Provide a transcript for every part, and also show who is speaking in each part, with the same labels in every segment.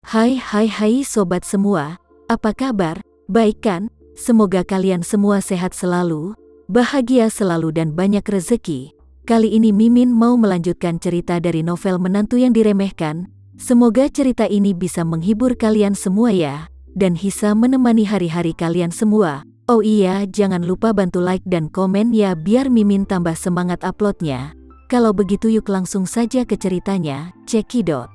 Speaker 1: Hai sobat semua, apa kabar? Baik kan? Semoga kalian semua sehat selalu, bahagia selalu dan banyak rezeki. Kali ini Mimin mau melanjutkan cerita dari novel Menantu yang Diremehkan. Semoga cerita ini bisa menghibur kalian semua ya, dan bisa menemani hari-hari kalian semua. Oh iya, jangan lupa bantu like dan komen ya biar Mimin tambah semangat uploadnya. Kalau begitu yuk langsung saja ke ceritanya, cekidot.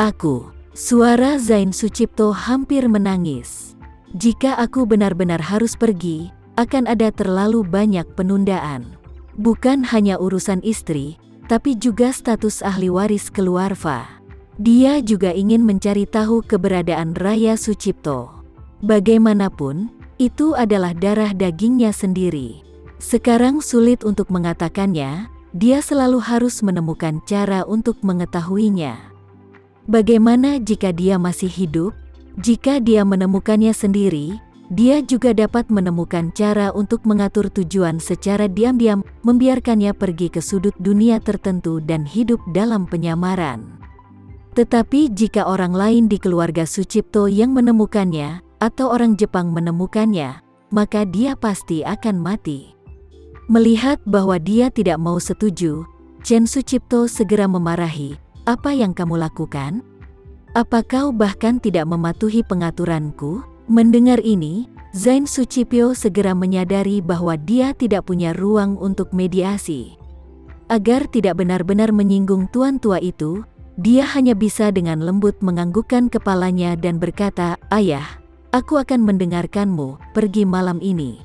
Speaker 1: Aku, suara Zain Sucipto hampir menangis. Jika aku benar-benar harus pergi, akan ada terlalu banyak penundaan. Bukan hanya urusan istri, tapi juga status ahli waris keluarga. Dia juga ingin mencari tahu keberadaan Raya Sucipto. Bagaimanapun, itu adalah darah dagingnya sendiri. Sekarang sulit untuk mengatakannya, dia selalu harus menemukan cara untuk mengetahuinya. Bagaimana jika dia masih hidup? Jika dia menemukannya sendiri, dia juga dapat menemukan cara untuk mengatur tujuan secara diam-diam, membiarkannya pergi ke sudut dunia tertentu dan hidup dalam penyamaran. Tetapi jika orang lain di keluarga Sucipto yang menemukannya, atau orang Jepang menemukannya, maka dia pasti akan mati. Melihat bahwa dia tidak mau setuju, Chen Sucipto segera memarahi. Apa yang kamu lakukan? Apa kau bahkan tidak mematuhi pengaturanku? Mendengar ini, Zain Sucipto segera menyadari bahwa dia tidak punya ruang untuk mediasi. Agar tidak benar-benar menyinggung tuan tua itu, dia hanya bisa dengan lembut menganggukkan kepalanya dan berkata, "Ayah, aku akan mendengarkanmu, pergi malam ini."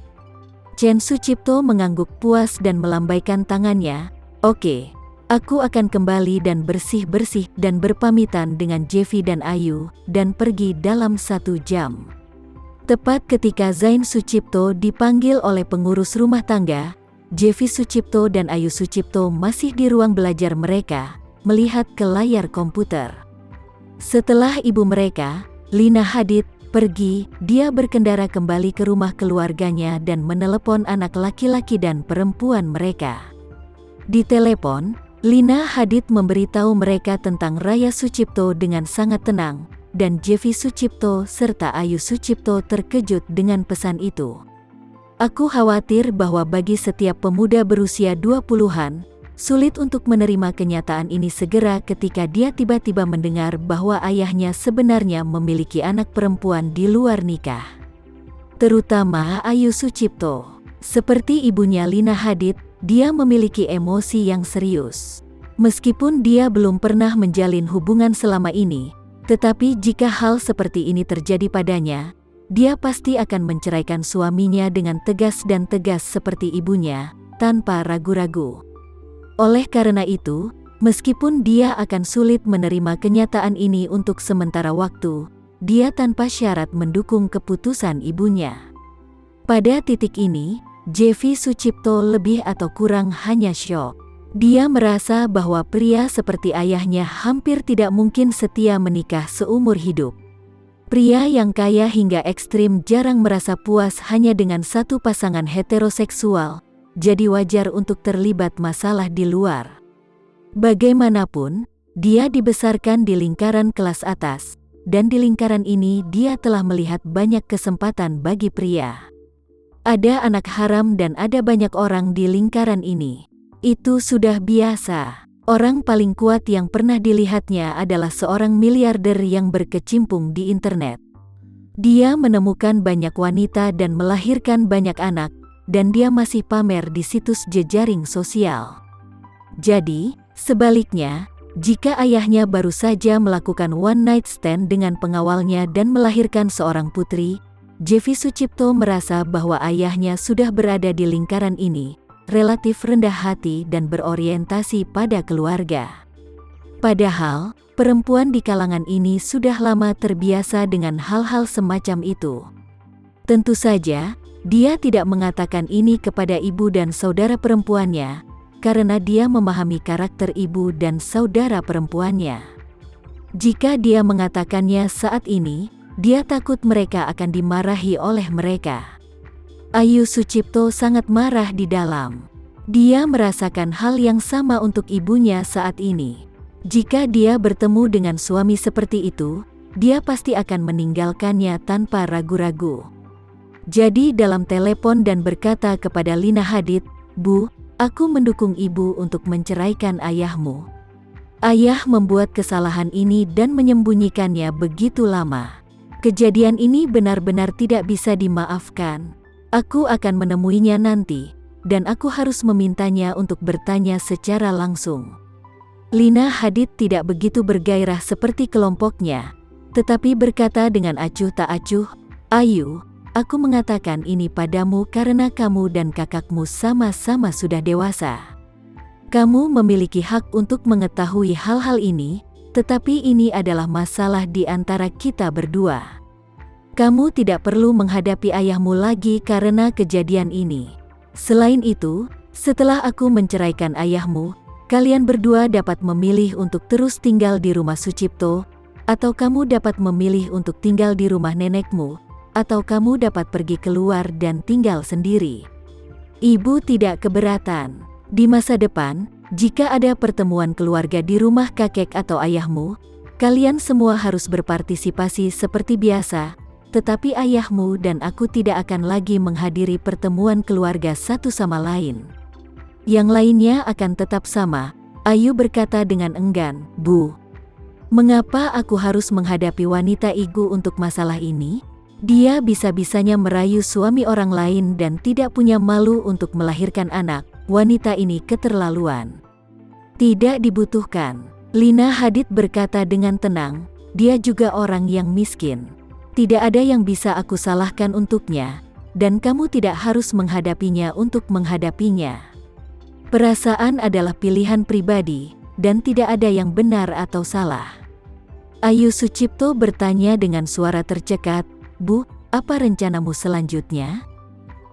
Speaker 1: Chen Sucipto mengangguk puas dan melambaikan tangannya. "Oke. Aku akan kembali dan bersih-bersih dan berpamitan dengan Jevi dan Ayu, dan pergi dalam 1 jam. Tepat ketika Zain Sucipto dipanggil oleh pengurus rumah tangga, Jevi Sucipto dan Ayu Sucipto masih di ruang belajar mereka, melihat ke layar komputer. Setelah ibu mereka, Lina Hadid, pergi, dia berkendara kembali ke rumah keluarganya dan menelepon anak laki-laki dan perempuan mereka. Di telepon, Lina Hadid memberitahu mereka tentang Raya Sucipto dengan sangat tenang, dan Jevi Sucipto serta Ayu Sucipto terkejut dengan pesan itu. Aku khawatir bahwa bagi setiap pemuda berusia 20-an, sulit untuk menerima kenyataan ini segera ketika dia tiba-tiba mendengar bahwa ayahnya sebenarnya memiliki anak perempuan di luar nikah. Terutama Ayu Sucipto. Seperti ibunya Lina Hadid, dia memiliki emosi yang serius. Meskipun dia belum pernah menjalin hubungan selama ini, tetapi jika hal seperti ini terjadi padanya, dia pasti akan menceraikan suaminya dengan tegas dan tegas seperti ibunya, tanpa ragu-ragu. Oleh karena itu, meskipun dia akan sulit menerima kenyataan ini untuk sementara waktu, dia tanpa syarat mendukung keputusan ibunya. Pada titik ini, Jevi Sucipto lebih atau kurang hanya syok. Dia merasa bahwa pria seperti ayahnya hampir tidak mungkin setia menikah seumur hidup. Pria yang kaya hingga ekstrim jarang merasa puas hanya dengan satu pasangan heteroseksual, jadi wajar untuk terlibat masalah di luar. Bagaimanapun, dia dibesarkan di lingkaran kelas atas, dan di lingkaran ini dia telah melihat banyak kesempatan bagi pria. Ada anak haram dan ada banyak orang di lingkaran ini. Itu sudah biasa. Orang paling kuat yang pernah dilihatnya adalah seorang miliarder yang berkecimpung di internet. Dia menemukan banyak wanita dan melahirkan banyak anak, dan dia masih pamer di situs jejaring sosial. Jadi, sebaliknya, jika ayahnya baru saja melakukan one night stand dengan pengawalnya dan melahirkan seorang putri, Jevi Sucipto merasa bahwa ayahnya sudah berada di lingkaran ini, relatif rendah hati dan berorientasi pada keluarga. Padahal, perempuan di kalangan ini sudah lama terbiasa dengan hal-hal semacam itu. Tentu saja, dia tidak mengatakan ini kepada ibu dan saudara perempuannya, karena dia memahami karakter ibu dan saudara perempuannya. Jika dia mengatakannya saat ini, dia takut mereka akan dimarahi oleh mereka. Ayu Sucipto sangat marah di dalam. Dia merasakan hal yang sama untuk ibunya saat ini. Jika dia bertemu dengan suami seperti itu, dia pasti akan meninggalkannya tanpa ragu-ragu. Jadi dalam telepon dan berkata kepada Lina Hadid, "Bu, aku mendukung ibu untuk menceraikan ayahmu. Ayah membuat kesalahan ini dan menyembunyikannya begitu lama. Kejadian ini benar-benar tidak bisa dimaafkan. Aku akan menemuinya nanti, dan aku harus memintanya untuk bertanya secara langsung." Lina Hadid tidak begitu bergairah seperti kelompoknya, tetapi berkata dengan acuh tak acuh, "Ayu, aku mengatakan ini padamu karena kamu dan kakakmu sama-sama sudah dewasa. Kamu memiliki hak untuk mengetahui hal-hal ini, tetapi ini adalah masalah di antara kita berdua. Kamu tidak perlu menghadapi ayahmu lagi karena kejadian ini. Selain itu, setelah aku menceraikan ayahmu, kalian berdua dapat memilih untuk terus tinggal di rumah Sucipto, atau kamu dapat memilih untuk tinggal di rumah nenekmu, atau kamu dapat pergi keluar dan tinggal sendiri. Ibu tidak keberatan. Di masa depan, jika ada pertemuan keluarga di rumah kakek atau ayahmu, kalian semua harus berpartisipasi seperti biasa, tetapi ayahmu dan aku tidak akan lagi menghadiri pertemuan keluarga satu sama lain. Yang lainnya akan tetap sama." Ayu berkata dengan enggan, "Bu, mengapa aku harus menghadapi wanita Igu untuk masalah ini? Dia bisa-bisanya merayu suami orang lain dan tidak punya malu untuk melahirkan anak. Wanita ini keterlaluan. Tidak dibutuhkan." Lina Hadid berkata dengan tenang, "Dia juga orang yang miskin. Tidak ada yang bisa aku salahkan untuknya, dan kamu tidak harus menghadapinya untuk menghadapinya. Perasaan adalah pilihan pribadi, dan tidak ada yang benar atau salah." Ayu Sucipto bertanya dengan suara tercekat, "Bu, apa rencanamu selanjutnya?"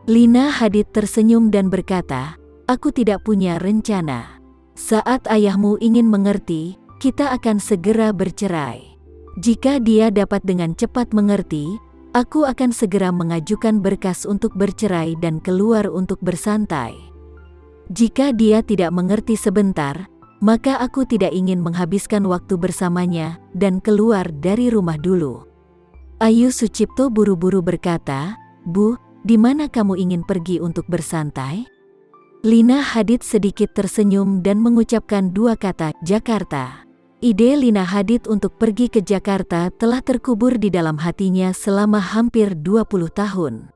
Speaker 1: Lina Hadid tersenyum dan berkata, "Aku tidak punya rencana. Saat ayahmu ingin mengerti, kita akan segera bercerai. Jika dia dapat dengan cepat mengerti, aku akan segera mengajukan berkas untuk bercerai dan keluar untuk bersantai. Jika dia tidak mengerti sebentar, maka aku tidak ingin menghabiskan waktu bersamanya dan keluar dari rumah dulu." Ayu Sucipto buru-buru berkata, "Bu, di mana kamu ingin pergi untuk bersantai?" Lina Hadid sedikit tersenyum dan mengucapkan dua kata, "Jakarta." Ide Lina Hadid untuk pergi ke Jakarta telah terkubur di dalam hatinya selama hampir 20 tahun.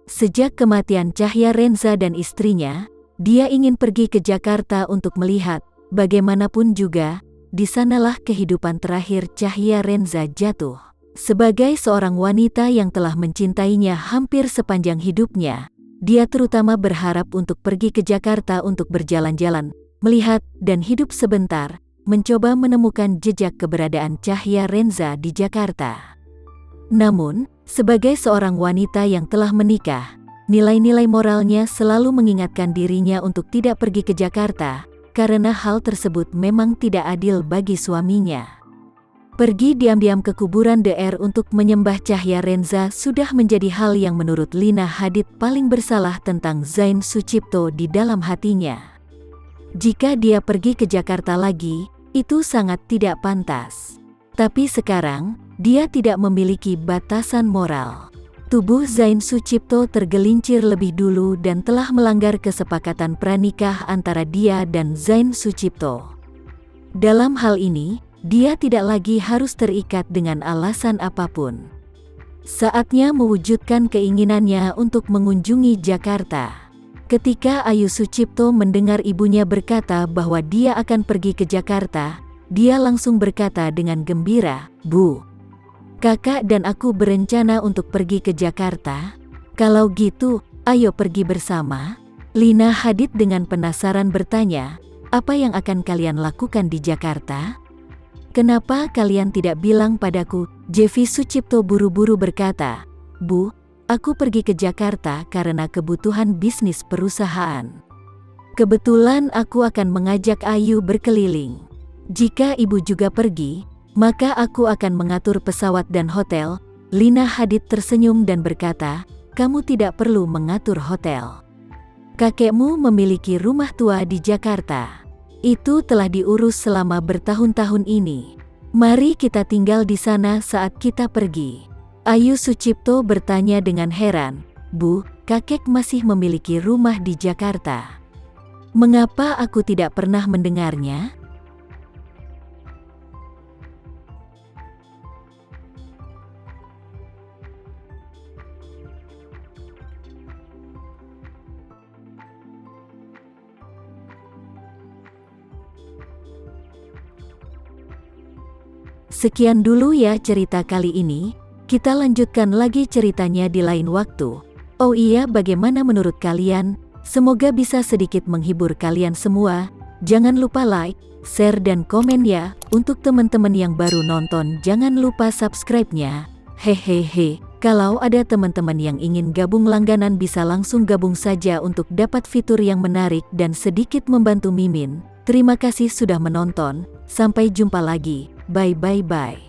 Speaker 1: Sejak kematian Cahya Renza dan istrinya, dia ingin pergi ke Jakarta untuk melihat, bagaimanapun juga, di sanalah kehidupan terakhir Cahya Renza jatuh. Sebagai seorang wanita yang telah mencintainya hampir sepanjang hidupnya, dia terutama berharap untuk pergi ke Jakarta untuk berjalan-jalan, melihat, dan hidup sebentar, mencoba menemukan jejak keberadaan Cahya Renza di Jakarta. Namun, sebagai seorang wanita yang telah menikah, nilai-nilai moralnya selalu mengingatkan dirinya untuk tidak pergi ke Jakarta, karena hal tersebut memang tidak adil bagi suaminya. Pergi diam-diam ke kuburan DR untuk menyembah Cahya Renza sudah menjadi hal yang menurut Lina Hadid paling bersalah tentang Zain Sucipto di dalam hatinya. Jika dia pergi ke Jakarta lagi, itu sangat tidak pantas. Tapi sekarang, dia tidak memiliki batasan moral. Tubuh Zain Sucipto tergelincir lebih dulu dan telah melanggar kesepakatan pranikah antara dia dan Zain Sucipto. Dalam hal ini, dia tidak lagi harus terikat dengan alasan apapun. Saatnya mewujudkan keinginannya untuk mengunjungi Jakarta. Ketika Ayu Sucipto mendengar ibunya berkata bahwa dia akan pergi ke Jakarta, dia langsung berkata dengan gembira, "Bu, kakak dan aku berencana untuk pergi ke Jakarta. Kalau gitu, ayo pergi bersama." Lina Hadid dengan penasaran bertanya, "Apa yang akan kalian lakukan di Jakarta? Kenapa kalian tidak bilang padaku?" Jevi Sucipto buru-buru berkata, "Bu, Aku pergi ke Jakarta karena kebutuhan bisnis perusahaan. Kebetulan aku akan mengajak Ayu berkeliling. Jika ibu juga pergi, maka aku akan mengatur pesawat dan hotel." Lina Hadid tersenyum dan berkata, "Kamu tidak perlu mengatur hotel. Kakekmu memiliki rumah tua di Jakarta. Itu telah diurus selama bertahun-tahun ini. Mari kita tinggal di sana saat kita pergi." Ayu Sucipto bertanya dengan heran, "Bu, kakek masih memiliki rumah di Jakarta? Mengapa aku tidak pernah mendengarnya?" Sekian dulu ya cerita kali ini, kita lanjutkan lagi ceritanya di lain waktu. Oh iya, bagaimana menurut kalian? Semoga bisa sedikit menghibur kalian semua. Jangan lupa like, share dan komen ya. Untuk teman-teman yang baru nonton jangan lupa subscribe-nya. Hehehe, kalau ada teman-teman yang ingin gabung langganan bisa langsung gabung saja untuk dapat fitur yang menarik dan sedikit membantu Mimin. Terima kasih sudah menonton, sampai jumpa lagi. Bye.